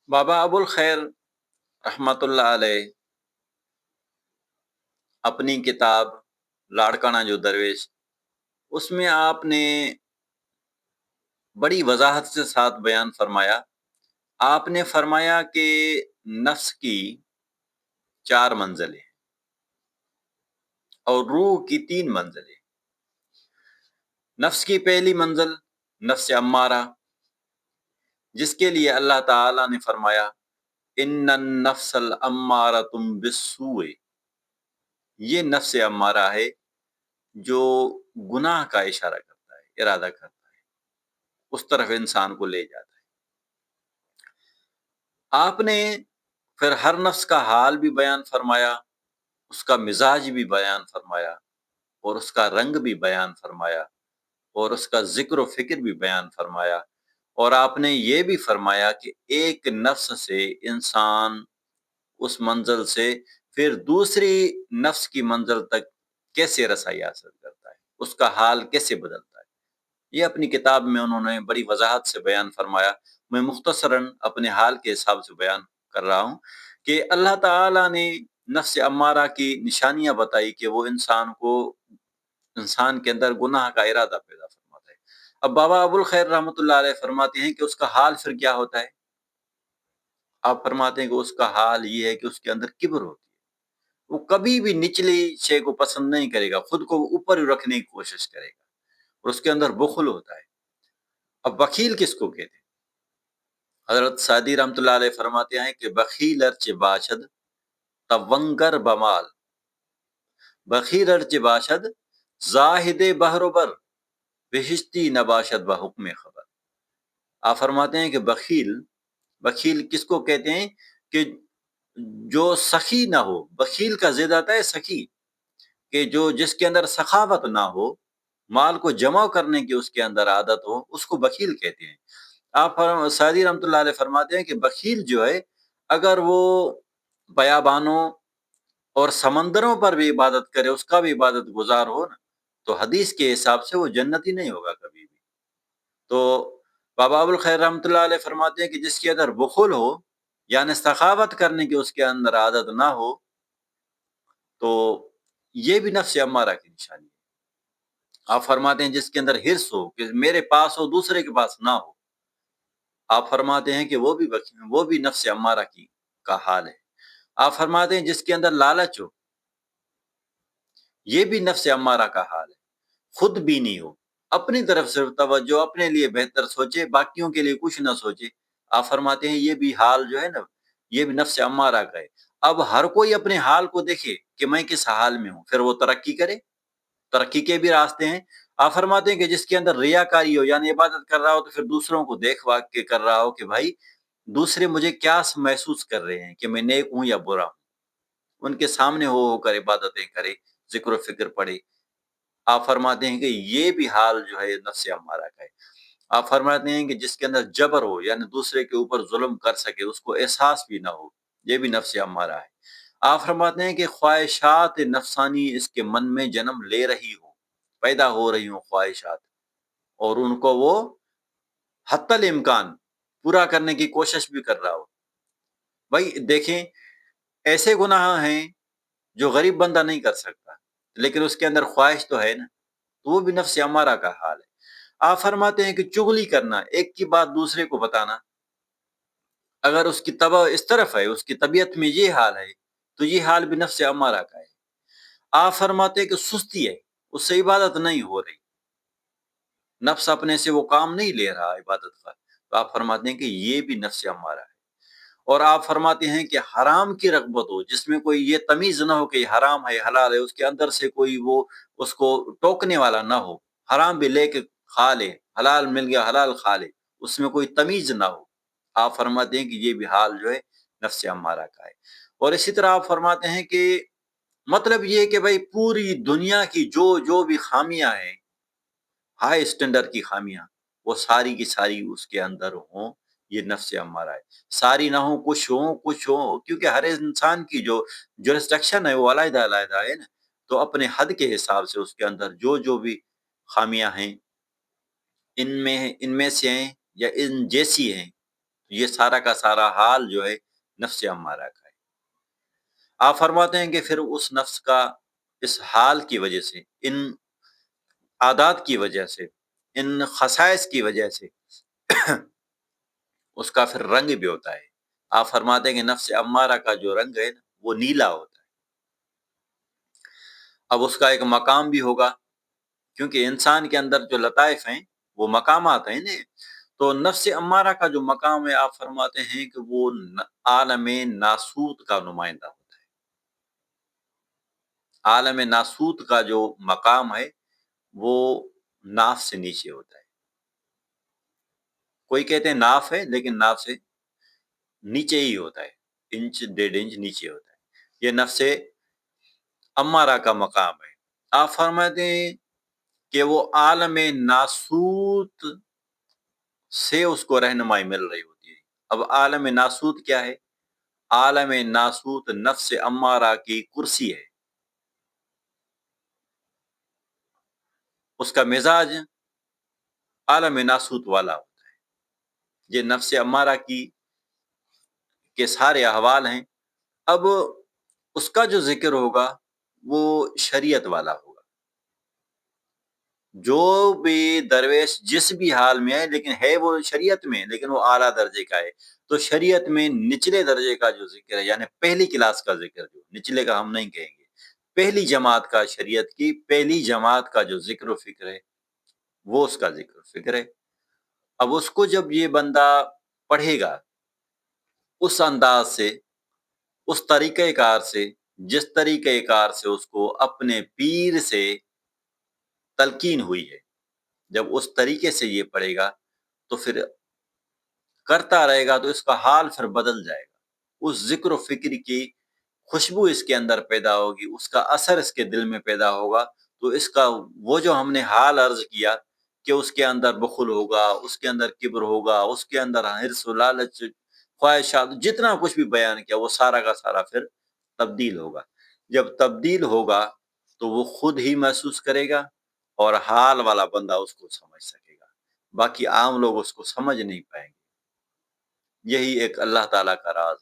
بابا ابوالخیر رحمۃ اللہ علیہ اپنی کتاب لاڑکانہ جو درویش، اس میں آپ نے بڑی وضاحت سے ساتھ بیان فرمایا۔ آپ نے فرمایا کہ نفس کی 4 منزلیں اور روح کی 3 منزلیں۔ نفس کی پہلی منزل نفس امارہ، جس کے لیے اللہ تعالی نے فرمایا ان النفس الامارۃ بالسوء، یہ نفس امارہ ہے جو گناہ کا اشارہ کرتا ہے، ارادہ کرتا ہے، اس طرف انسان کو لے جاتا ہے۔ آپ نے پھر ہر نفس کا حال بھی بیان فرمایا، اس کا مزاج بھی بیان فرمایا، اور اس کا رنگ بھی بیان فرمایا، اور اس کا ذکر و فکر بھی بیان فرمایا، اور آپ نے یہ بھی فرمایا کہ ایک نفس سے انسان اس منزل سے پھر دوسری نفس کی منزل تک کیسے رسائی حاصل کرتا ہے، اس کا حال کیسے بدلتا ہے۔ یہ اپنی کتاب میں انہوں نے بڑی وضاحت سے بیان فرمایا۔ میں مختصراً اپنے حال کے حساب سے بیان کر رہا ہوں کہ اللہ تعالیٰ نے نفس امارہ کی نشانیاں بتائی کہ وہ انسان کے اندر گناہ کا ارادہ پیدا فرماتا ہے۔ اب بابا ابوالخیر رحمۃ اللہ علیہ فرماتے ہیں کہ اس کا حال پھر کیا ہوتا ہے؟ آپ فرماتے ہیں کہ اس کا حال یہ ہے کہ اس کے اندر کبر ہوتی ہے، وہ کبھی بھی نچلی شے کو پسند نہیں کرے گا، خود کو اوپر رکھنے کی کوشش کرے گا، اور اس کے اندر بخل ہوتا ہے۔ اب بخیل کس کو کہتے ہیں؟ حضرت سعدی رحمۃ اللہ علیہ فرماتے ہیں کہ بخیل ارچ باشد تونگر بمال، بخیل ارچ باشد زاہد بہروبر بہشتی نباشد بحکم خبر۔ آپ فرماتے ہیں کہ بخیل کس کو کہتے ہیں؟ کہ جو سخی نہ ہو، بخیل کا ضد آتا ہے سخی، کہ جس کے اندر سخاوت نہ ہو، مال کو جمع کرنے کی اس کے اندر عادت ہو، اس کو بخیل کہتے ہیں۔ آپ سعدی رحمۃ اللہ علیہ فرماتے ہیں کہ بخیل جو ہے، اگر وہ بیابانوں اور سمندروں پر بھی عبادت کرے، اس کا بھی عبادت گزار ہو نا، تو حدیث کے حساب سے وہ جنتی نہیں ہوگا کبھی بھی۔ تو بابا ابوالخیر رحمۃ اللہ علیہ فرماتے ہیں کہ جس کے اندر بخل ہو، یعنی سخاوت کرنے کی اس کے اندر عادت نہ ہو، تو یہ بھی نفس امارہ کی نشانی ہے۔ آپ فرماتے ہیں جس کے اندر حرص ہو کہ میرے پاس ہو، دوسرے کے پاس نہ ہو، آپ فرماتے ہیں کہ وہ بھی نفس امارہ کا حال ہے۔ آپ فرماتے ہیں جس کے اندر لالچ ہو، یہ بھی نفس امارہ کا حال ہے۔ خود بھی نہیں ہو، اپنی طرف سے توجہ، اپنے لیے بہتر سوچے، باقیوں کے لیے کچھ نہ سوچے۔ آپ فرماتے ہیں یہ بھی حال جو ہے نا، یہ بھی نفس امارہ کا ہے۔ اب ہر کوئی اپنے حال کو دیکھے کہ میں کس حال میں ہوں، پھر وہ ترقی کرے۔ ترقی کے بھی راستے ہیں۔ آپ فرماتے ہیں کہ جس کے اندر ریاکاری ہو، یعنی عبادت کر رہا ہو تو پھر دوسروں کو دیکھ واک کے کر رہا ہو کہ بھائی دوسرے مجھے کیا محسوس کر رہے ہیں، کہ میں نیک ہوں یا برا ہوں، ان کے سامنے ہو کر عبادتیں کرے، ذکر و فکر پڑے۔ آپ فرماتے ہیں کہ یہ بھی حال جو ہے نفس امارہ کا ہے۔ آپ فرماتے ہیں کہ جس کے اندر جبر ہو، یعنی دوسرے کے اوپر ظلم کر سکے، اس کو احساس بھی نہ ہو، یہ بھی نفس امارہ ہے۔ آپ فرماتے ہیں کہ خواہشات نفسانی اس کے من میں جنم لے رہی ہو، پیدا ہو رہی ہوں خواہشات، اور ان کو وہ حتی الامکان پورا کرنے کی کوشش بھی کر رہا ہو۔ بھائی دیکھیں، ایسے گناہ ہیں جو غریب بندہ نہیں کر سکتا، لیکن اس کے اندر خواہش تو ہے نا، تو وہ بھی نفس امارہ کا حال ہے۔ آپ فرماتے ہیں کہ چغلی کرنا، ایک کی بات دوسرے کو بتانا، اگر اس کی طبع اس طرف ہے، اس کی طبیعت میں یہ حال ہے، تو یہ حال بھی نفس امارہ کا ہے۔ آپ فرماتے ہیں کہ سستی ہے، اس سے عبادت نہیں ہو رہی، نفس اپنے سے وہ کام نہیں لے رہا عبادت کا، تو آپ فرماتے ہیں کہ یہ بھی نفس امارہ ہے۔ اور آپ فرماتے ہیں کہ حرام کی رغبت ہو، جس میں کوئی یہ تمیز نہ ہو کہ یہ حرام ہے حلال ہے، اس کے اندر سے کوئی وہ اس کو ٹوکنے والا نہ ہو، حرام بھی لے کے کھا لے، حلال مل گیا حلال کھا لے، اس میں کوئی تمیز نہ ہو۔ آپ فرماتے ہیں کہ یہ بھی حال جو ہے نفس امارہ کا ہے۔ اور اسی طرح آپ فرماتے ہیں کہ مطلب یہ ہے کہ بھائی پوری دنیا کی جو بھی خامیاں ہیں، ہائی اسٹینڈرڈ کی خامیاں، وہ ساری کی ساری اس کے اندر ہوں، یہ نفس امارہ ہے۔ ساری نہ ہوں، کچھ ہوں، کیونکہ ہر انسان کی جو جورسڈکشن ہے وہ علیحدہ علیحدہ ہے نا، تو اپنے حد کے حساب سے اس کے اندر جو بھی خامیاں ہیں، ان میں سے ہیں یا ان جیسی ہیں، یہ سارا کا سارا حال جو ہے نفس امارہ کا ہے۔ آپ فرماتے ہیں کہ پھر اس نفس کا اس حال کی وجہ سے، ان عادات کی وجہ سے، ان خصائص کی وجہ سے اس کا پھر رنگ بھی ہوتا ہے۔ آپ فرماتے ہیں کہ نفس امارہ کا جو رنگ ہے وہ نیلا ہوتا ہے۔ اب اس کا ایک مقام بھی ہوگا، کیونکہ انسان کے اندر جو لطائف ہیں وہ مقامات ہیں نا، تو نفس امارہ کا جو مقام ہے آپ فرماتے ہیں کہ وہ عالم ناسوت کا نمائندہ ہوتا ہے۔ عالم ناسوت کا جو مقام ہے وہ ناف سے نیچے ہوتا ہے۔ کوئی کہتے ہیں ناف ہے، لیکن ناف سے نیچے ہی ہوتا ہے، انچ 1.5 انچ نیچے ہوتا ہے۔ یہ نفس امارہ کا مقام ہے۔ آپ فرماتے ہیں کہ وہ عالم ناسوت سے اس کو رہنمائی مل رہی ہوتی ہے۔ اب عالم ناسوت کیا ہے؟ عالم ناسوت نفس امارہ کی کرسی ہے، اس کا مزاج عالم ناسوت والا ہوتا ہے۔ یہ نفس امارہ کی کے سارے احوال ہیں۔ اب اس کا جو ذکر ہوگا وہ شریعت والا ہوگا۔ جو بھی درویش جس بھی حال میں ہے، لیکن ہے وہ شریعت میں، لیکن وہ اعلیٰ درجے کا ہے، تو شریعت میں نچلے درجے کا جو ذکر ہے، یعنی پہلی کلاس کا ذکر، جو نچلے کا ہم نہیں کہیں گے، پہلی جماعت کا، شریعت کی پہلی جماعت کا جو ذکر و فکر ہے وہ اس کا ذکر و فکر ہے۔ اب اس کو جب یہ بندہ پڑھے گا اس انداز سے، اس طریقہ کار سے، جس طریقہ کار سے اس کو اپنے پیر سے تلقین ہوئی ہے، جب اس طریقے سے یہ پڑھے گا تو پھر کرتا رہے گا تو اس کا حال پھر بدل جائے گا۔ اس ذکر و فکر کی خوشبو اس کے اندر پیدا ہوگی، اس کا اثر اس کے دل میں پیدا ہوگا، تو اس کا وہ جو ہم نے حال عرض کیا کہ اس کے اندر بخل ہوگا، اس کے اندر کبر ہوگا، اس کے اندر حرص و لالچ، خواہشات، جتنا کچھ بھی بیان کیا وہ سارا کا سارا پھر تبدیل ہوگا۔ جب تبدیل ہوگا تو وہ خود ہی محسوس کرے گا اور حال والا بندہ اس کو سمجھ سکے گا، باقی عام لوگ اس کو سمجھ نہیں پائیں گے۔ یہی ایک اللہ تعالیٰ کا راز